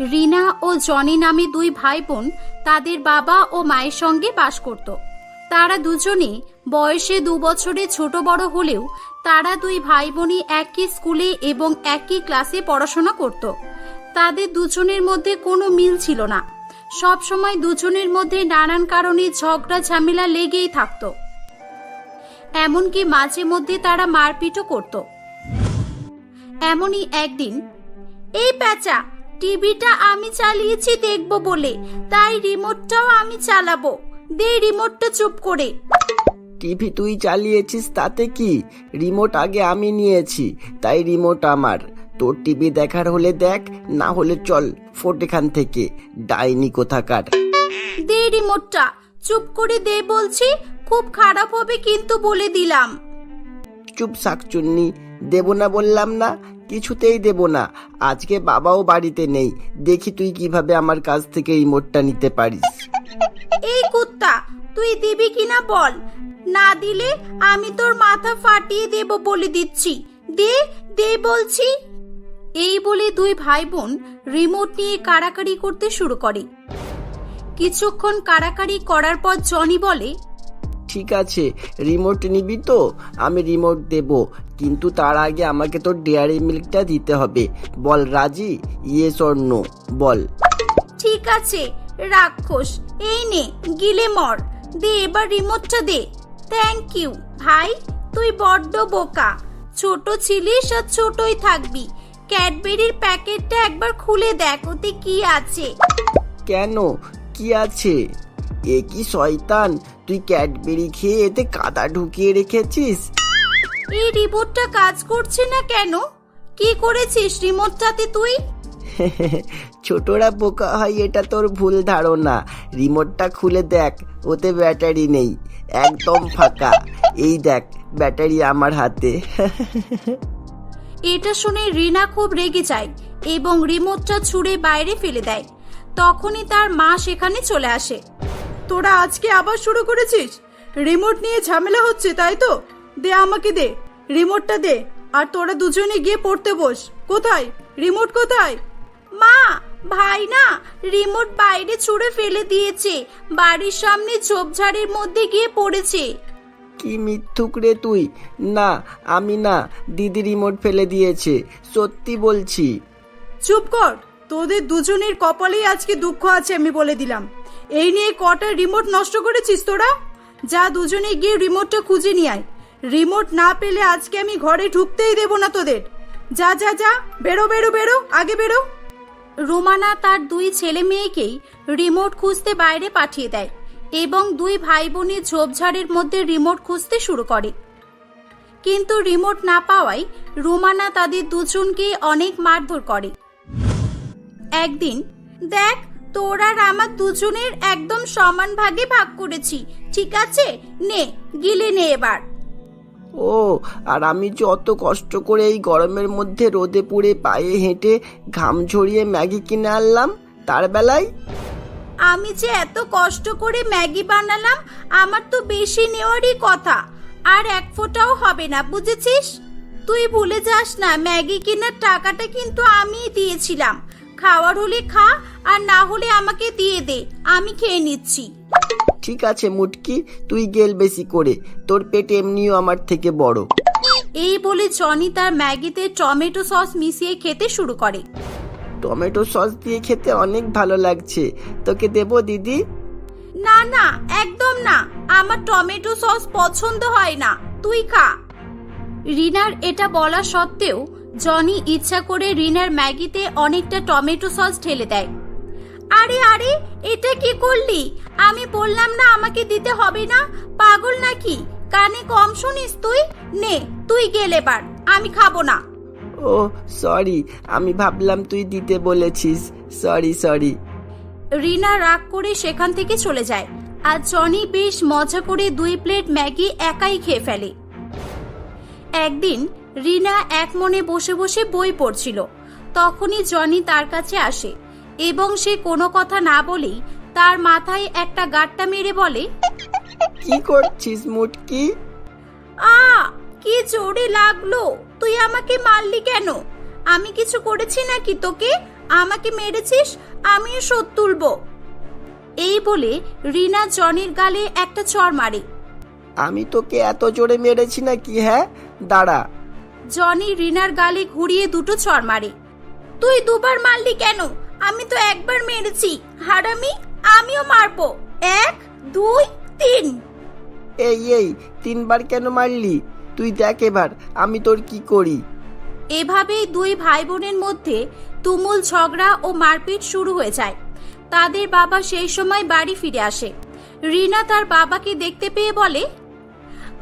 রিনা ও Johnny নামে দুই ভাই বোন তাদের বাবা ও মায়ের সঙ্গে বাস করত। তারা দুজনে বয়সে 2 বছরের ছোট বড় হলেও তারা দুই ভাই বোনই একই স্কুলে এবং একই ক্লাসে পড়াশোনা করত। তাদের দুজনের মধ্যে কোনো মিল ছিল না। সব সময় দুজনের মধ্যে নানান কারণে ঝগড়া ঝামেলা লেগেই থাকত। এমনকি মাঝে মধ্যে তারা মারপিটও করত। এমনই একদিন, এই প্যাঁচা, টিভিটা আমি চালিয়েছি দেখবো বলে, তাই রিমোটটাও আমি চালাবো, দে রিমোটটা চুপ করে। টিভি তুই চালিয়েছিস তাতে কি, রিমোট আগে আমি নিয়েছি, তাই রিমোট আমার। তোর টিভি দেখার হলে দেখ, না হলে চল ফোট এখান থেকে, ডাইনি কোথাকার। দে রিমোটটা, চুপ করে দে বলছি, খুব খারাপ হবে কিন্তু বলে দিলাম। চুপ শাকচুন্নি, দেব না বললাম না, কিছুতেই দেব না। আজকে বাবাও বাড়িতে নেই, দেখি তুই কিভাবে আমার কাছ থেকে রিমোটটা নিতে পারিস। এই কুত্তা, তুই দিবি কিনা বল, না দিলে আমি তোর মাথা ফাটিয়ে দেব বলে দিচ্ছি, দে দে বলছি। এই বলে দুই ভাই বোন রিমোট নিয়ে কাড়াকাড়ি করতে শুরু করে। কিছুক্ষণ কাড়াকাড়ি করার পর জনি বলে, ঠিক আছে, রিমোট নিবি তো, আমি রিমোট দেব, কিন্তু তার আগে আমাকে তোর ডেয়ারি মিল্কটা দিতে হবে। বল রাজি, ইয়েস অর নো বল। ঠিক আছে রাক্ষস, এই নে গিলে মর, দে এবার রিমোটটা দে। থ্যাংক ইউ ভাই, তুই বড্ড বোকা, ছোট ছিলিস আর ছোটই থাকবি। ক্যাডবেরির প্যাকেটটা একবার খুলে দেখ, ওতে কি আছে। কেন, কি আছে? এ কি শয়তান, তুই ক্যাডবেরি খেয়ে এতে কাদা ঢুকিয়ে রেখেছিস। এই রিমোটটা কাজ করছে না কেন? কি করেছিস রিমোটটাতে তুই? ছোটরা বোকা হয় এটা তোর ভুল ধারণা। রিমোটটা খুলে দেখ, ওতে ব্যাটারি নেই, একদম ফাঁকা। এই দেখ ব্যাটারি আমার হাতে। এটা শুনে রিনা খুব রেগে যায় এবং রিমোটটা ছুঁড়ে বাইরে ফেলে দেয়। তখনই তার মা সেখানে চলে আসে। তোরা আজকে আবার শুরু করেছিস? রিমোট নিয়ে ঝামেলা হচ্ছে তাই তো? দে আমাকে দে, রিমোটটা দে, আর তোরা দুজনে গিয়ে পড়তে বস। কোথায় রিমোট, কোথায়? মা, ভাই না রিমোট বাইরে ছুঁড়ে ফেলে দিয়েছে, বাড়ির সামনে ঝোপঝাড়ের মধ্যে গিয়ে পড়েছে। কি মিথ্যুক রে তুই! না, আমি না, দিদি রিমোট ফেলে দিয়েছে, সত্যি বলছি। চুপ কর, তোদের দুজনের কপালেই আজকে দুঃখ আছে আমি বলে দিলাম। এই নিয়ে কটা রিমোট নষ্ট করেছিস তোরা? যা দুজনে গিয়ে রিমোটটা খুঁজে নিয়ে আয়। রিমোট না পেলে আজকে আমি ঘরে ঢুকতেই দেব না তোদের। যা যা যা, বেরো বেরো বেরো, আগে বেরো। রোমানা তার দুই ছেলে মেয়েকেই রিমোট খুঁজতে বাইরে পাঠিয়ে দেয় এবং দুই ভাই বোনের ঝোপঝাড়ের মধ্যে রিমোট খুঁজতে শুরু করে। কিন্তু রিমোট না পাওয়ায় রোমানা তাদের দুজনকে অনেক মারধর করে। একদিন, দেখ তোর আর আমার দুজনের একদম সমান ভাগে ভাগ করেছি, ঠিক আছে, নে গিলে নে এবার। ও, আর আমি যে অত কষ্ট করে এই গরমের মধ্যে রোদে পুড়ে পায়ে হেঁটে ঘাম ঝরিয়ে ম্যাগি কিনে আনলাম, তার বেলায় আমি যে এত কষ্ট করে ম্যাগি বানালাম, আমার তো বেশি নেওয়ারই কথা, আর এক ফোঁটাও হবে না, বুঝেছিস? তুই ভুলে যাস না, ম্যাগি কেনার টাকাটা কিন্তু আমিই দিয়েছিলাম। খাওয়ার হলে খা, আর না হলে আমাকে দিয়ে দে, আমি খেয়ে নিচ্ছি। ঠিক আছে মুটকি, তুই গেল বেশি করে, তোর পেট এমনিও আমার থেকে বড়। এই বলে জনি তার ম্যাগিতে টমেটো সস মিশিয়ে খেতে শুরু করে। টমেটো সস দিয়ে খেতে অনেক ভালো লাগছে, তোকে দেবো দিদি? না না, একদম না, আমার টমেটো সস পছন্দ হয় না, তুই খা। রিনার এটা বলা সত্ত্বেও জনি ইচ্ছা করে রিনার ম্যাগিতে অনেকটা টমেটো সস ঢেলে দেয়। আরে আরে, এটা কি করলি? আমি বললাম না আমাকে দিতে হবে না, পাগল নাকি? কানে কম শুনিস তুই? নে তুই গেল এবার, আমি খাবো না। ও সরি, আমি ভাবলাম তুই দিতে বলেছিস, সরি সরি। রিনা রাগ করে সেখান থেকে চলে যায় আর জনি বেশ মজা করে 2 প্লেট ম্যাগি একাই খেয়ে ফেলে। একদিন রিনা এক মনে বসে বসে বই পড়ছিল। তখনই জনি তার কাছে আসে এবং সে কোনো কথা না বলেই তার মাথায় একটা গাঁট্টা মেরে বলে, কি করছিস মুটকি? কি জোরে লাগলো, তুই আমাকে মারলি কেন? আমি কিছু করেছি নাকি তোকে? আমাকে মেরেছিস, আমিও শোধ তুলবো। এই বলে রিনা জনির গালে একটা চড় মারে। আমি তোকে এত জোরে মেরেছি নাকি? হ্যাঁ, দাঁড়া। জনি রিনার গালে ঘুরিয়ে দুটো চড় মারে। তুই দুবার মারলি কেন? আমি তো একবার মেরেছি, হারামি, আমিও মারবো। 1 2 3। এই 3বার কেন মারলি? তুই দেখ এবার আমি তোর কি করি। এভাবেই দুই ভাই বোনের মধ্যে তুমুল ঝগড়া ও মারপিট শুরু হয়ে যায়। তাদের বাবা সেই সময় বাড়ি ফিরে আসে। রিনা তার বাবাকে দেখতে পেয়ে বলে,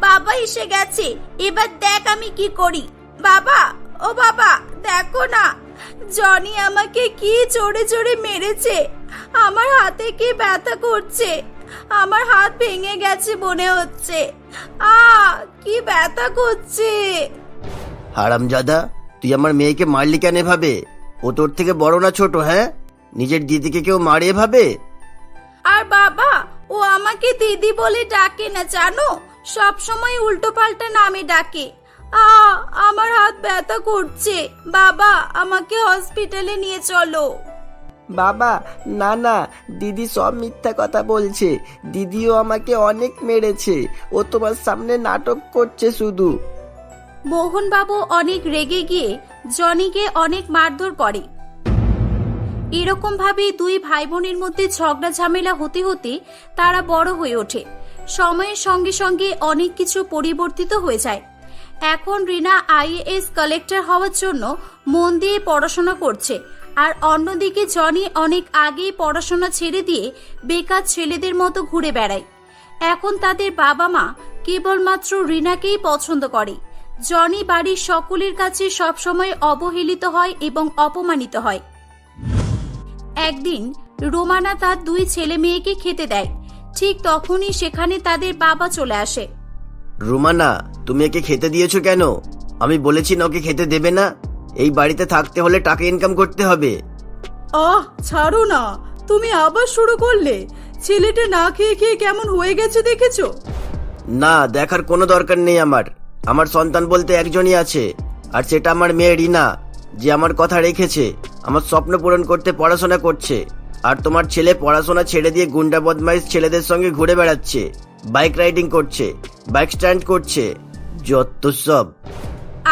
বাবা এসে গেছে, এবার দেখ আমি কি করি। বাবা, ও বাবা, দেখো না, জনি আমাকে কি জোরে জোরে মেরেছে। আমার হাতে কি ব্যথা করছে, আমার হাত ভেঙে গেছে মনে হচ্ছে। কি ব্যথা করছে। হারামজাদা, তুই আমার মেয়েকে মারলি কেন এভাবে? ও তোর থেকে বড় না ছোট? হ্যাঁ, নিজের দিদিকে কেউ মারে এভাবে? আর বাবা, ও আমাকে দিদি বলে ডাকে না জানো, সব সময় উল্টো পাল্টা নামে ডাকে। আমার হাত ব্যথা করছে, বাবা আমাকে হসপিটালে নিয়ে চলো। বাবা, না, দিদি সব মিথ্যা কথা বলছে। দিদিও আমাকে অনেক মেরেছে, ও তোমার সামনে নাটক করছে শুধু। মোহনবাবু অনেক রেগে গিয়ে জনিকে অনেক মারধর করে। এরকম ভাবে দুই ভাই বোনের মধ্যে ঝগড়া ঝামেলা হতে হতে তারা বড় হয়ে ওঠে। সময়ের সঙ্গে সঙ্গে অনেক কিছু পরিবর্তিত হয়ে যায়। এখন রিনা IAS কালেক্টর হওয়ার জন্য মন দিয়ে পড়াশোনা করছে, আর অন্যদিকে জনি অনেক আগেই পড়াশোনা ছেড়ে দিয়ে বেকার ছেলেদের মতো ঘুরে বেড়ায়। এখন তাদের বাবা মা কেবলমাত্র রিনাকেই পছন্দ করে। জনি বাড়ির সকলের কাছে সবসময় অবহেলিত হয় এবং অপমানিত হয়। একদিন রোমানা তার দুই ছেলে মেয়েকে খেতে দেয়। ঠিক তখনই সেখানে তাদের বাবা চলে আসে। রুমানা, তুমি একে খেতে দিয়েছো কেন? আমি বলেছি না ওকে খেতে দেবে না। এই বাড়িতে থাকতে হলে টাকা ইনকাম করতে হবে। ছাড়ো না, তুমি আবার শুরু করলে। ছেলেটা না খেয়ে খেয়ে কেমন হয়ে গেছে দেখেছো? না, দেখার কোনো দরকার নেই। আমার সন্তান বলতে একজনই আছে, আর সেটা আমার মেয়ে রিনা, যে আমার কথা রেখেছে, আমার স্বপ্ন পূরণ করতে পড়াশোনা করছে। আর তোমার ছেলে পড়াশোনা ছেড়ে দিয়ে গুন্ডা বদমাইশ ছেলেদের সঙ্গে ঘুরে বেড়াচ্ছে, বাইক রাইডিং করছে, বাইক স্ট্যান্ড করছে, যত সব।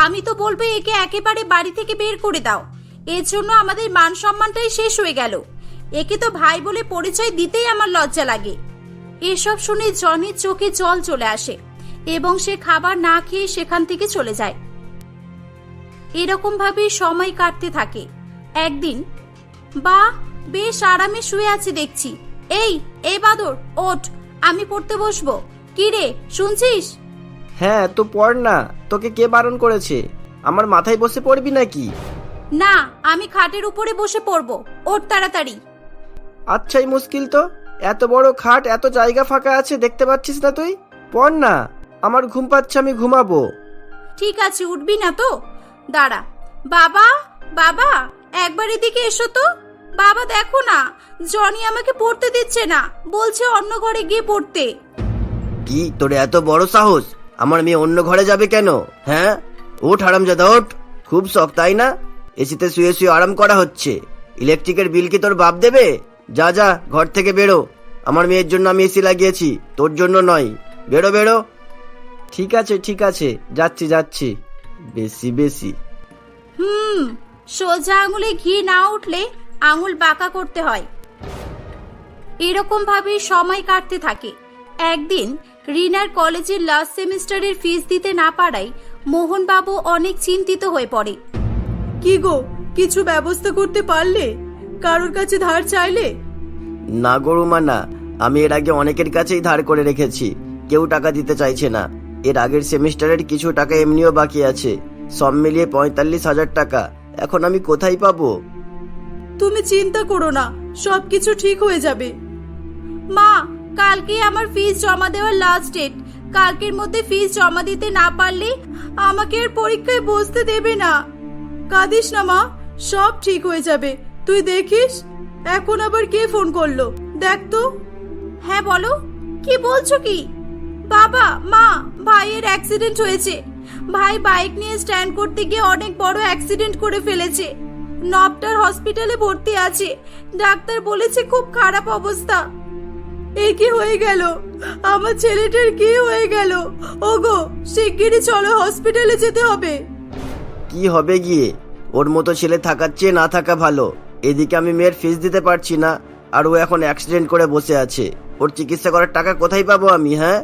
আমি তো বলবো একে একেবারে বাড়ি থেকে বের করে দাও। এর জন্য আমাদের মান সম্মানটাই শেষ হয়ে গেল। একে তো ভাই বলে পরিচয় দিতেই আমার লজ্জা লাগে। এসব শুনে জনির চোখে জল চলে আসে এবং সে খাবার না খেয়ে সেখান থেকে চলে যায়। এরকম ভাবে সময় কাটতে থাকে। একদিন, বেশ আরামে শুয়ে আছে দেখছি। এই বাদর, ওঠ, আমি পড়তে বসবো। কি রে, শুনছিস? হ্যাঁ, তো পড় না। তোকে কে বারণ করেছে? আমার মাথায় বসে পড়বি নাকি? না, আমি খাটের উপরে বসে পড়বো। ওঠ তাড়াতাড়ি। আচ্ছাই মুশকিল তো। এত বড় খাট, এত জায়গা ফাঁকা আছে, দেখতে পাচ্ছিস না তুই? পড় না, আমার ঘুম পাচ্ছে, আমি ঘুমাবো। ঠিক আছে, উঠবি না তো? দাঁড়া। বাবা, একবার এদিকে এসো তো। বাবা, দেখো না, জনি আমাকে পড়তে দিচ্ছে না, বলছে অন্য ঘরে গিয়ে পড়তে। কি, তোর এত বড় সাহস? আমার মেয়ে অন্য ঘরে যাবে কেন? হ্যাঁ, ওঠ হারামজাদা, ওঠ। খুব শখ তাই না? এসিতে শুয়ে শুয়ে আরাম করা হচ্ছে। ইলেকট্রিকের বিল কি তোর বাপ দেবে? যা ঘর থেকে বেরো। আমার মেয়ের জন্য আমি এসি লাগিয়েছি, তোর জন্য নয়। বেরো। ঠিক আছে, যাচ্ছি। বেশি। সোজা আঙুলে ঘি না উঠলে আঙুল বাঁকা করতে হয়। এরকম ভাবে সময় কাটতে থাকে। একদিন রিনার কলেজের লাস্ট সেমিস্টারের ফিস দিতে না পারায় মোহনবাবু অনেক চিন্তিত হয়ে পড়ে। কি গো, কিছু ব্যবস্থা করতে পারলে? কারোর কাছে ধার চাইলে? না গরুমা, না। আমি এর আগে অনেকের কাছেই ধার করে রেখেছি, কেউ টাকা দিতে চাইছে না। এর আগের সেমিস্টারের কিছু টাকা এমনিও বাকি আছে, সব মিলিয়ে 45,000 টাকা। এখন আমি কোথায় পাবো? তুমি চিন্তা করো না, সবকিছু ঠিক হয়ে যাবে। মা, কালকে আমার ফিস জমা দেওয়ার লাস্ট ডেট। কালকের মধ্যে ফিস জমা দিতে না পারলে আমাকে আর পরীক্ষায় বসতে দেবে না। কাঁদিস না মা, সব ঠিক হয়ে যাবে। তুই দেখিস, এখন আবার কে ফোন করলো, দেখ তো। হ্যাঁ বলো, কি বলছো কি? বাবা, মা, ভাইয়ের অ্যাক্সিডেন্ট হয়েছে। ভাই বাইক নিয়ে স্ট্যান্ড করতে গিয়ে অনেক বড় অ্যাক্সিডেন্ট করে ফেলেছে। নবটার হসপিটালে ভর্তি আছে, ডাক্তার বলেছে খুব খারাপ অবস্থা। এ কি হয়ে গেল, আমার ছেলেটার কি হয়ে গেল? ওগো, শিগগিরই চলো, হসপিটালে যেতে হবে। কি হবে গিয়ে, ওর মতো ছেলে থাকার চেয়ে না থাকা ভালো। এদিকে আমি মেয়ের ফিস দিতে পারছি না, আর ও এখন অ্যাক্সিডেন্ট করে বসে আছে। ওর চিকিৎসা করার টাকা কোথায় পাবো আমি? হ্যাঁ,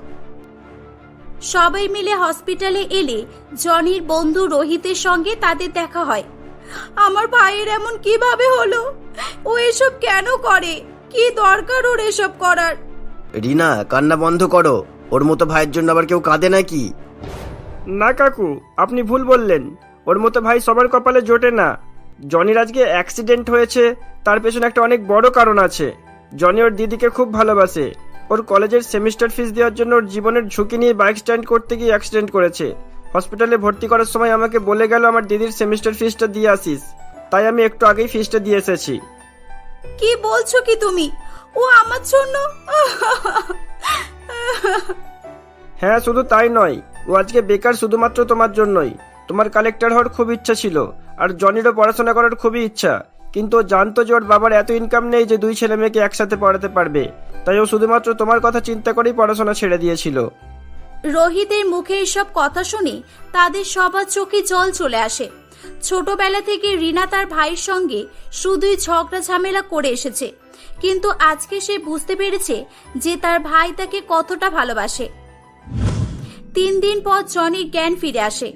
সবাই মিলে হসপিটালে এলে জনির বন্ধু রোহিতের সঙ্গে তাদের দেখা হয়। আমার ভাইয়ের এমন কিভাবে হলো? ও এসব কেন করে? কি দরকার ওর এসব করার? রিনা, কান্না বন্ধ করো। ওর মতো ভাইয়ের জন্য আবার কেউ কাঁদে নাকি? না কাকু, আপনি ভুল বললেন। ওর মতো ভাই সবার কপালে জোটে না। জনির আজকে অ্যাক্সিডেন্ট হয়েছে, তার পেছনে একটা অনেক বড় কারণ আছে। জনি ওর দিদিকে খুব ভালোবাসে। ওর কলেজের সেমিস্টার ফিস দেওয়ার জন্য ওর জীবনের ঝুঁকি নিয়ে বাইক স্ট্যান্ড করতে গিয়ে অ্যাক্সিডেন্ট করেছে। হসপিটালে ভর্তি করার সময় আমাকে বলে গেল আমার দিদির সেমিস্টার ফিসটা দিয়ে আসিস, তাই আমি একটু আগেই ফিসটা দিয়ে এসেছি। কি বলছো কি তুমি? ও আমার জন্য? হ্যাঁ, শুধু তাই নয়, ও আজকে বেকার শুধুমাত্র তোমার জন্যই। তোমার কালেক্টর হওয়ার খুব ইচ্ছা ছিল, আর জনিরও পড়াশোনা করার খুবই ইচ্ছা, কিন্তু ও জানতো যে ওর বাবার এত ইনকাম নেই যে দুই ছেলে মেয়েকে একসাথে পড়াতে পারবে, তাই ও শুধুমাত্র তোমার কথা চিন্তা করেই পড়াশোনা ছেড়ে দিয়েছিল। রোহিতের মুখে এসব কথা শুনে তাদের সবার চোখে জল চলে আসে। ছোটবেলা থেকে রিনা তার ভাইয়ের সঙ্গে শুধুই ঝগড়া ঝামেলা করে এসেছে, কিন্তু আজকে সে বুঝতে পেরেছে যে তার ভাই তাকে কতটা ভালোবাসে। 3 দিন পর জনির জ্ঞান ফিরে আসে।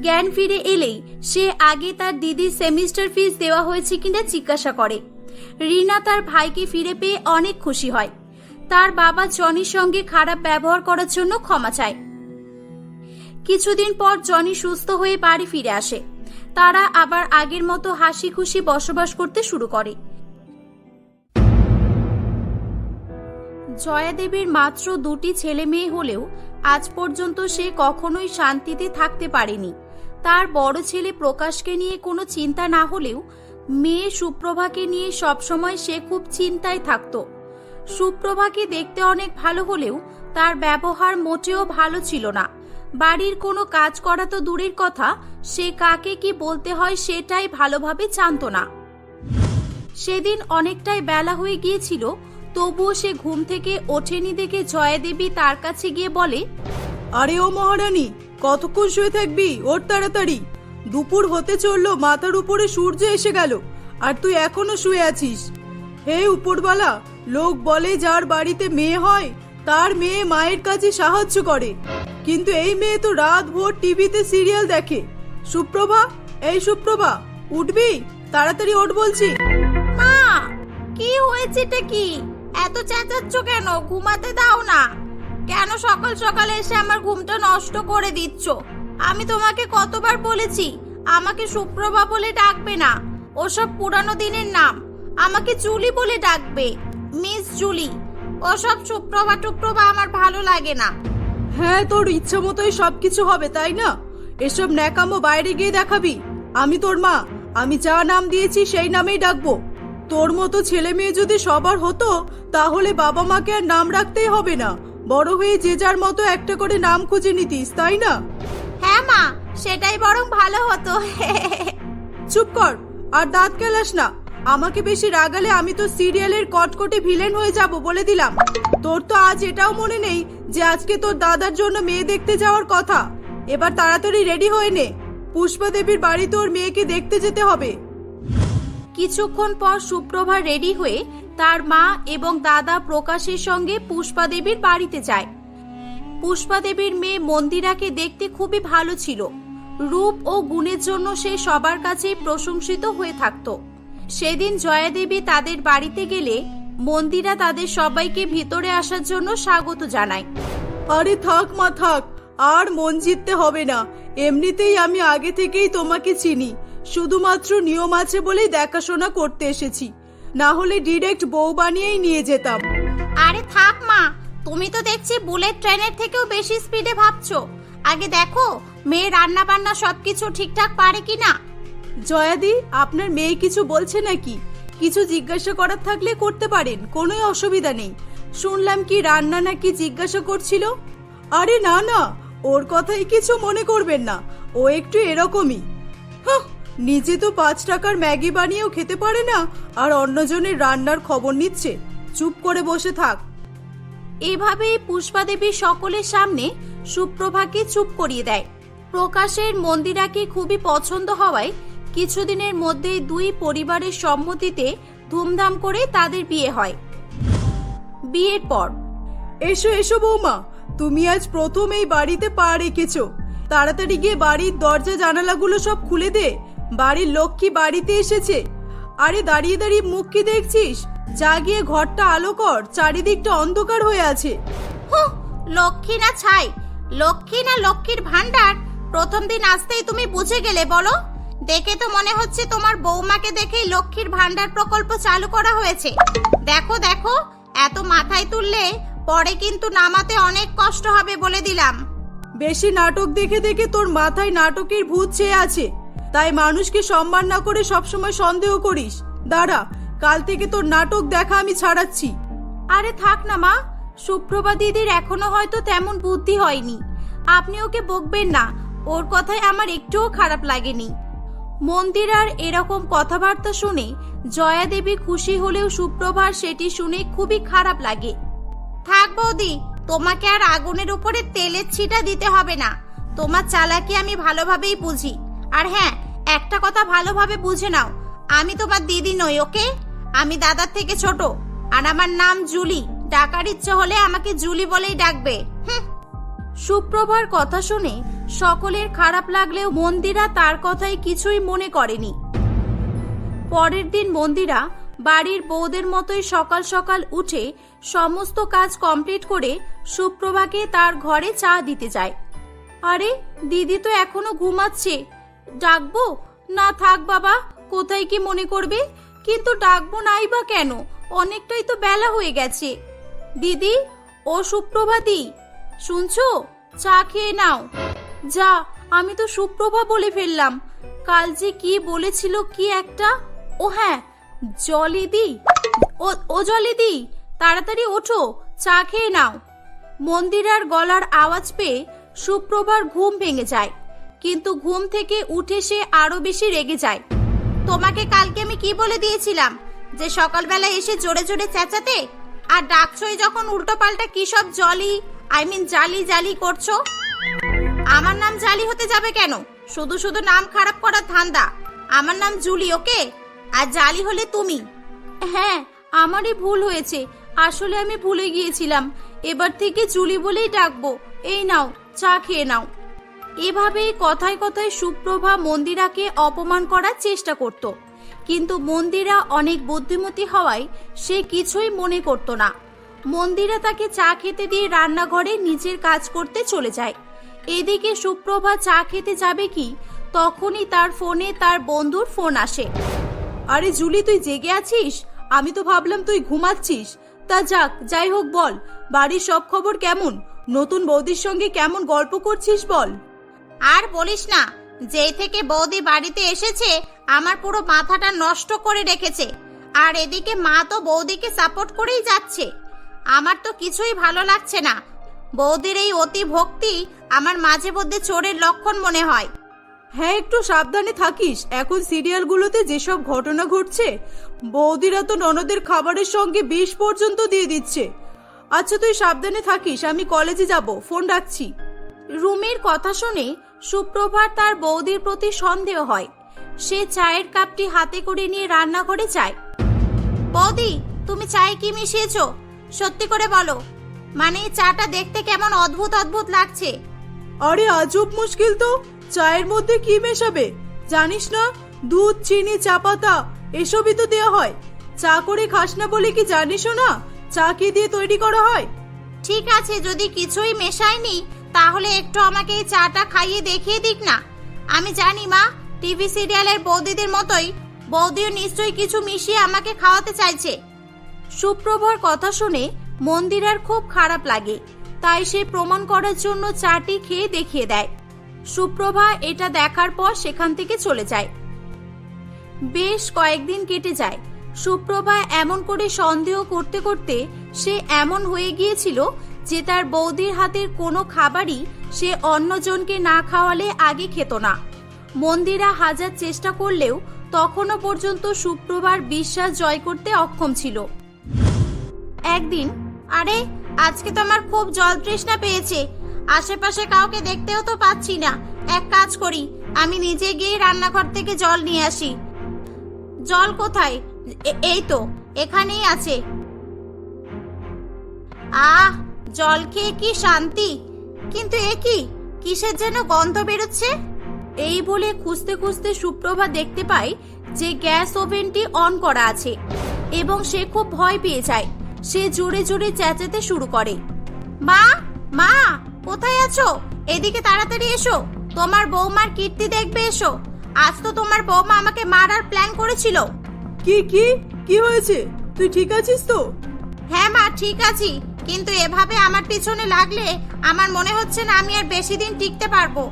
জ্ঞান ফিরে এলেই সে আগে তার দিদির সেমিস্টার ফিস দেওয়া হয়েছে কিনা জিজ্ঞাসা করে। রিনা তার ভাইকে ফিরে পেয়ে অনেক খুশি হয়। তার বাবা জনির সঙ্গে খারাপ ব্যবহার করার জন্য ক্ষমা চায়। কিছুদিন পর জনি সুস্থ হয়ে বাড়ি ফিরে আসে। তারা আবার আগের মতো হাসি খুশি বসবাস করতে শুরু করে। জয়া দেবীর মাত্র 2টি ছেলে মেয়ে হলেও আজ পর্যন্ত সে কখনোই শান্তিতে থাকতে পারেনি। তার বড় ছেলে প্রকাশকে নিয়ে কোনো চিন্তা না হলেও মেয়ে সুপ্রভাকে নিয়ে সবসময় সে খুব চিন্তায় থাকত। সুপ্রভাকে দেখতে অনেক ভালো হলেও তার ব্যবহার মোটেও ভালো ছিল না। বাড়ির কোনো কাজ করা তো দূরের কথা, সে কাকে কি বলতে হয় সেটাই ভালোভাবে জানতো না। সেদিন অনেকটাই বেলা হয়ে গিয়েছিল, তবুও সে ঘুম থেকে ওঠেনি দেখে জয়া দেবী তার কাছে গিয়ে বলে, আরে ও মহারানী, কতক্ষণ শুয়ে থাকবি? ওর তাড়াতাড়ি, দুপুর হতে চললো, মাথার উপরে সূর্য এসে গেল, আর তুই এখনো শুয়ে আছিস। হে উপরওয়ালা, লোক বলে যার বাড়িতে মেয়ে হয় তার মেয়ে মায়ের কাছে সাহায্য করে, কিন্তু এই মেয়ে তো রাত ভোর টিভিতে সিরিয়াল দেখে। সুপ্রভা, এই সুপ্রভা, উঠবি? তাড়াতাড়ি ওঠ বলছি। মা, কি হয়েছেটা কি? এত চেঁচাচ্ছ কেন? ঘুমাতে দাও না। কেন সকাল সকাল এসে আমার ঘুমটা নষ্ট করে দিচ্ছ? আমি তোমাকে কতবার বলেছি আমাকে সুপ্রভা বলে ডাকবে না, ওসব পুরানো দিনের নাম। আমাকে জুলি বলে ডাকবে, মিস জুলি। ওসব সুপ্রভা টুপ্রভা আমার ভালো লাগে না। হ্যাঁ, তোর ইচ্ছা মতোই সবকিছু হবে, তাই না? এসব ন্যাকামো বাইরে গিয়ে দেখাবি। আমি তোর মা, আমি যা নাম দিয়েছি সেই নামেই ডাকবো। তোর মতো ছেলে মেয়ে যদি সবার হতো তাহলে বাবা মাকে আর নাম রাখতেই হবে না, বড় হয়ে যে যার মতো একটা করে নাম খুঁজে নিতিস, তাই না? হ্যাঁ মা, সেটাই বরং ভালো হতো। চুপ কর, আর দাঁত কেলাস না। আমাকে বেশি রাগালে আমি তো সিরিয়ালের কটকটে ভিলেন হয়ে যাব, বলে দিলাম। তোর তো আজ এটাও মনে নেই যে আজকে তোর দাদার জন্য মেয়ে দেখতে যাওয়ার কথা। এবার তাড়াতাড়ি রেডি হয়ে নে, পুষ্পা দেবীর বাড়িতে ওর মেয়েকে দেখতে যেতে হবে। কিছুক্ষণ পর সুপ্রভা রেডি হয়ে তার মা এবং দাদা প্রকাশের সঙ্গে পুষ্পা দেবীর বাড়িতে যায়। পুষ্পা দেবীর মেয়ে মন্দিরাকে দেখতে খুবই ভালো ছিল। রূপ ও গুণের জন্য সে সবার কাছে প্রশংসিত হয়ে থাকত। সেদিন জয়া দেবী তাদের বাড়িতে গেলে মন্দিরা তাদের সবাইকে ভিতরে আসার জন্য স্বাগত জানায়। আরে থাক মা, থাক, আর মন জিততে হবে না। এমনিতেই আমি আগে থেকেই তোমাকে চিনি, শুধুমাত্র নিয়ম আছে বলেই দেখাশোনা করতে এসেছি, না হলে ডিরেক্ট বউ বানিয়েই নিয়ে যেতাম। আরে থাক মা, তুমি তো দেখছি বুলেট ট্রেনের থেকেও বেশি স্পিডে ভাবছো। আগে দেখো মেয়ে রান্না বান্না সবকিছু ঠিকঠাক পারে কিনা। জয়াদি, আপনার মেয়ে কিছু বলছে নাকি? কিছু জিজ্ঞাসা করার থাকলে করতে পারেন, কোনো অসুবিধা নেই। শুনলাম কি রান্না নাকি জিজ্ঞাসা করছিল। আরে না না, ওর কথাই কিছু মনে করবেন না, ও একটু এরকমই। নিজে তো 5 টাকার ম্যাগি বানিয়েও খেতে পারে না, আর অন্যজনের রান্নার খবর নিচ্ছে। চুপ করে বসে থাক। এভাবেই পুষ্পা দেবী সকলের সামনে সুপ্রভাকে চুপ করিয়ে দেয়। প্রকাশের মন্দিরাকে খুবই পছন্দ হওয়ায় কিছুদিনের মধ্যেই দুই পরিবারের সম্মতিতে ধুমধাম করে তাদের বিয়ে হয়। বিয়ের পর এসো এসো বৌমা, তুমি আজ প্রথম এই বাড়িতে পা রেখেছো। তাড়াতাড়ি গিয়ে বাড়ির দরজা জানালাগুলো সব খুলে দে, বাড়ির লক্ষ্মী বাড়িতে এসেছে। আরে দাঁড়িয়ে দাঁড়িয়ে মুখ কি দেখছিস? যা গিয়ে ঘরটা আলো কর, চারিদিকটা অন্ধকার হয়ে আছে। হুঁ, লক্ষ্মী না ছাই, লক্ষ্মী না লক্ষ্মীর ভান্ডার, প্রথম দিন আসতেই তুমি বুঝে গেলে বলো? দেখে তো মনে হচ্ছে তোমার বৌমাকে দেখেই লক্ষ্মীর ভান্ডার প্রকল্প চালু করা হয়েছে। দেখো দেখো, এত মাথায় তুললে পরে কিন্তু নামাতে অনেক কষ্ট হবে বলে দিলাম। বেশি নাটক দেখে দেখে তোর মাথায় নাটকের ভূত চেয়ে আছে, তাই মানুষকে সম্মান না করে সবসময় সন্দেহ করিস। দাঁড়া, কাল থেকে তোর নাটক দেখা আমি ছাড়াচ্ছি। আরে থাক না মা, সুপ্রভা দিদির এখনো হয়তো তেমন বুদ্ধি হয়নি, আপনি ওকে বকবেন না, ওর কথায় আমার একটুও খারাপ লাগেনি। মন্দিরার এরকম কথাবার্তা শুনে জয়া দেবী খুশি হলেও সুপ্রভার সেটি শুনে খুবই খারাপ লাগে। থাক বৌদি, তোমাকে আর আগুনের উপরে তেলের ছিটা দিতে হবে না, তোমার চালাকি আমি ভালোভাবেই বুঝি। আর হ্যাঁ, একটা কথা ভালোভাবে বুঝে নাও, আমি তোমার দিদি নই, ওকে? আমি দাদার থেকে ছোট, আর আমার নাম জুলি। ডাকার ইচ্ছে হলে আমাকে জুলি বলেই ডাকবে। সুপ্রভার কথা শুনে সকলের খারাপ লাগলেও মন্দিরা তার কথায় কিছুই মনে করেনি। পরের দিন মন্দিরা বাড়ির বউদের মতোই সকাল সকাল উঠে সমস্ত কাজ কমপ্লিট করে সুপ্রভাকে তার ঘরে চা দিতে যায়। আরে দিদি তো এখনো ঘুমাচ্ছে, ডাকবো না? থাক বাবা, কোথায় কি মনে করবে, কিন্তু ডাকবো নাই বা কেন, অনেকটাই তো বেলা হয়ে গেছে। দিদি, ও সুপ্রভাদি, শুনছো? চা খেয়ে নাও। যা, আমি তো সুপ্রভা বলে ফেললাম। কাল যে কি বলেছিল কি একটা, ও হ্যাঁ, জলিদি। ও জলিদি, তাড়াতাড়ি ওঠো, চা খেয়ে নাও। মন্দিরার গলার আওয়াজ পেয়ে সুপ্রভার ঘুম ভেঙে যায়, কিন্তু ঘুম থেকে উঠে সে আরো বেশি রেগে যায়। তোমাকে কালকে আমি কি বলে দিয়েছিলাম যে সকালবেলা এসে জোরে জোরে চেঁচাতে? আর ডাকছই যখন উল্টো পাল্টা কি সব জালি জালি করছো। আমার নাম জালি হতে যাবে কেন? শুধু শুধু নাম খারাপ করার ধান্দা। আমার নাম জুলি, ওকে? আর জালি হলে তুমি। হ্যাঁ, আমারই ভুল হয়েছে, আসলে আমি ভুলে গিয়েছিলাম, এবার থেকে জুলি বলেই ডাকবো। এই নাও, চা খেয়ে নাও। এভাবেই কথায় কথায় সুপ্রভা মন্দিরাকে অপমান করার চেষ্টা করত, কিন্তু মন্দিরা অনেক বুদ্ধিমতী হওয়ায় সে কিছুই মনে করত না। মন্দিরা তাকে চা খেতে দিয়ে রান্নাঘরে নিজের কাজ করতে চলে যায়। এদিকে সুপ্রভা চা খেতে যাবে কি তখনই তার ফোনে তার বন্ধুর ফোন আসে। আরে জুলি, তুই জেগে আছিস? আমি তো ভাবলাম তুই ঘুমাচ্ছিস। তা যাক, যাই হোক, বল বাড়ির সব খবর কেমন? নতুন বৌদির সঙ্গে কেমন গল্প করছিস বল। আর বলিস না, যেই থেকে বৌদি বাড়িতে এসেছে আমার পুরো মাথাটা নষ্ট করে রেখেছে। আর এদিকে মা তো বৌদিকে সাপোর্ট করেই যাচ্ছে। আমার তো কিছুই ভালো লাগছে না। বৌদির এই অতি ভক্তি আমার মাঝে মধ্যে চোরের লক্ষণ মনে হয়। হ্যাঁ, একটু সাবধানে থাকিস। এখন সিরিয়ালগুলোতে যেসব ঘটনা ঘটছে, বৌদিরা তো ননদের খাবারের সঙ্গে বিষ পর্যন্ত দিয়ে দিচ্ছে। আচ্ছা, তুই সাবধানে থাকিস, আমি কলেজে যাব, ফোন রাখছি। রুমির কথা শুনে সুপ্রভার তার বৌদির প্রতি সন্দেহ হয়। সে চায়ের কাপটি হাতে করে নিয়ে রান্নাঘরে যায়। বৌদি, তুমি চায়ে কি মিশিয়েছো? সত্যি করে বলো, মানে চাটা দেখতে কেমন অদ্ভুত অদ্ভুত লাগছে। আরে আজব মুশকিল তো, চায়ের মধ্যে কি মেশাবে জানিস না? দুধ, চিনি, চা পাতা এসবই তো দেওয়া হয়। চা করে খাস না বলে কি জানিসও না চা কি দিয়ে তৈরি করা হয়? ঠিক আছে, যদি কিছুই মেশায়নি তাহলে একটু আমাকে এই চাটা খাইয়ে দেখিয়ে দিক না। আমি জানি মা, টিভি সিরিয়ালের বৌদিদের মতোই বৌদিও নিশ্চয়ই কিছু মিশিয়ে আমাকে খাওয়াতে চাইছে। সুপ্রভার কথা শুনে মন্দিরার খুব খারাপ লাগে, তাই সে প্রমাণ করার জন্য চাটি খেয়ে দেখিয়ে দেয়। সুপ্রভা এটা দেখার পর সেখান থেকে চলে যায়। বেশ কয়েকদিন কেটে যায়। সুপ্রভা এমন করে সন্দেহ করতে করতে সে এমন হয়ে গিয়েছিল যে তার বৌদির হাতের কোনো খাবারই সে অন্যজনকে না খাওয়ালে আগে খেত না। মন্দিরা হাজার চেষ্টা করলেও তখনও পর্যন্ত সুপ্রভার বিশ্বাস জয় করতে অক্ষম ছিল। একদিন, আরে আজকে তো আমার খুব জল তৃষ্ণা পেয়েছে, আশেপাশে কাউকে দেখতেও তো পাচ্ছি না। এক কাজ করি, আমি নিজে গিয়ে রান্নাঘর থেকে জল নিয়ে আসি। জল কোথায়? এই তো, এখানেই আছে। আহ, জল খেয়ে কি শান্তি, কিন্তু এ কি, কিসের যেন গন্ধ বেরোচ্ছে। এই বলে খুঁজতে খুঁজতে সুপ্রভা দেখতে পায় যে গ্যাস ওভেনটি অন করা আছে এবং সে খুব ভয় পেয়ে যায়। সে জোরে জোরে চেঁচাতে শুরু করে, মা, মা, কোথায় আছো? এদিকে তাড়াতাড়ি এসো, তোমার বৌমার কীর্তি দেখবে এসো। আজ তো তোমার বৌমা আমাকে মারার প্ল্যান করেছিল। কি কি কি হয়েছে? তুই ঠিক আছিস তো? হ্যাঁ মা, ঠিক আছি, কিন্তু এভাবে আমার পিছনে লাগলে আমার মনে হচ্ছে না আমি আর বেশি দিন টিকতে পারবো।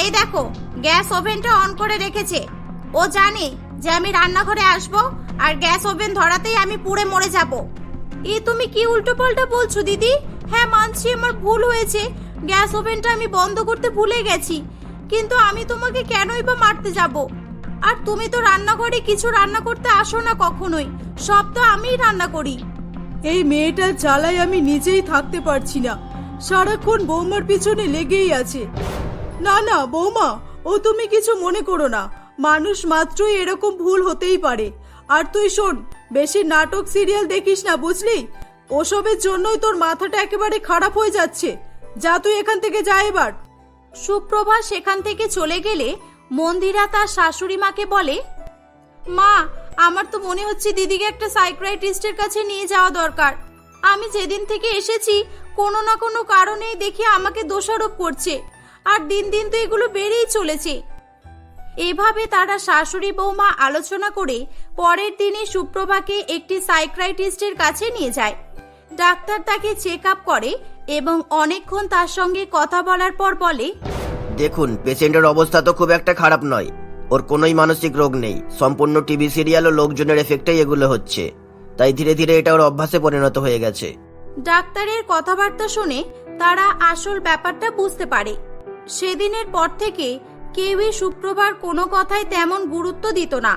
এই দেখো, গ্যাস ওভেনটা অন করে রেখেছে। ও জানে যে আমি রান্নাঘরে আসবো আর গ্যাস ওভেন ধরাতেই আমি পুড়ে মরে যাব। তুমি কি উল্টোপাল্টা বলছো দিদি? হ্যাঁ মানছি, আমার ভুল হয়েছে, গ্যাস ওভেনটা আমি বন্ধ করতে ভুলে গেছি, কিন্তু আমি তোমাকে কেনই বা মারতে যাব? আর তুমি তো রান্নাঘরে কিছু রান্না করতে আসো না কখনোই, সব তো আমিই রান্না করি। এই মেয়েটার জ্বালায় আমি নিজেই থাকতে পারছি না, সারাক্ষণ বৌমার পিছনে লেগেই আছে। না না বৌমা, ও তুমি কিছু মনে করো না, মানুষ মাত্রই এরকম ভুল হতেই পারে। আর তুই শোন, বেশি নাটক সিরিয়াল দেখিস না, বুঝলি? ওসবের জন্যই তোর মাথাটা একেবারে খারাপ হয়ে যাচ্ছে। যা তুই এখান থেকে যা এবার। সুপ্রভা সেখান থেকে চলে গেলে মন্দিরা তার শাশুড়ি মাকে বলে, মা, আমার তো মনে হচ্ছে দিদিকে একটা সাইকিয়াট্রিস্টের কাছে নিয়ে যাওয়া দরকার। আমি যেদিন থেকে এসেছি কোনো না কোনো কারণেই দেখি আমাকে দোষারোপ করছে, আর দিন দিন তো এগুলো বেড়েই চলেছে। এভাবে তারা শাশুড়ি বৌমা আলোচনা করে পরের দিনে সুপ্রভাকে একটি সাইকিয়াট্রিস্টের কাছে নিয়ে যায়। ডাক্তার তাকে চেক আপ করে এবং অনেকক্ষণ তার সঙ্গে কথা বলার পর বলে, দেখুন, পেশেন্টের অবস্থা তো খুব একটা খারাপ নয়, ওর কোনোই মানসিক রোগ নেই, সম্পূর্ণ টিভি সিরিয়াল ও লোকজনের এফেক্টেই এগুলো হচ্ছে, তাই ধীরে ধীরে এটা ওর অভ্যাসে পরিণত হয়ে গেছে। ডাক্তারের কথাবার্তা শুনে তারা আসল ব্যাপারটা বুঝতে পারে। সেদিনের পর থেকে কেউই সুপ্রভার কোনো কথায় তেমন গুরুত্ব দিত না।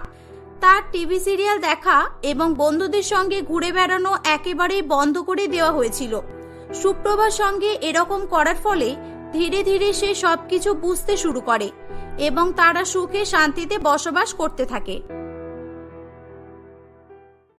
তার টিভি সিরিয়াল দেখা এবং বন্ধুদের সঙ্গে ঘুরে বেড়ানো একেবারেই বন্ধ করে দেওয়া হয়েছিল। সুপ্রভার সঙ্গে এরকম করার ফলে ধীরে ধীরে সে সবকিছু বুঝতে শুরু করে এবং তারা সুখে শান্তিতে বসবাস করতে থাকে।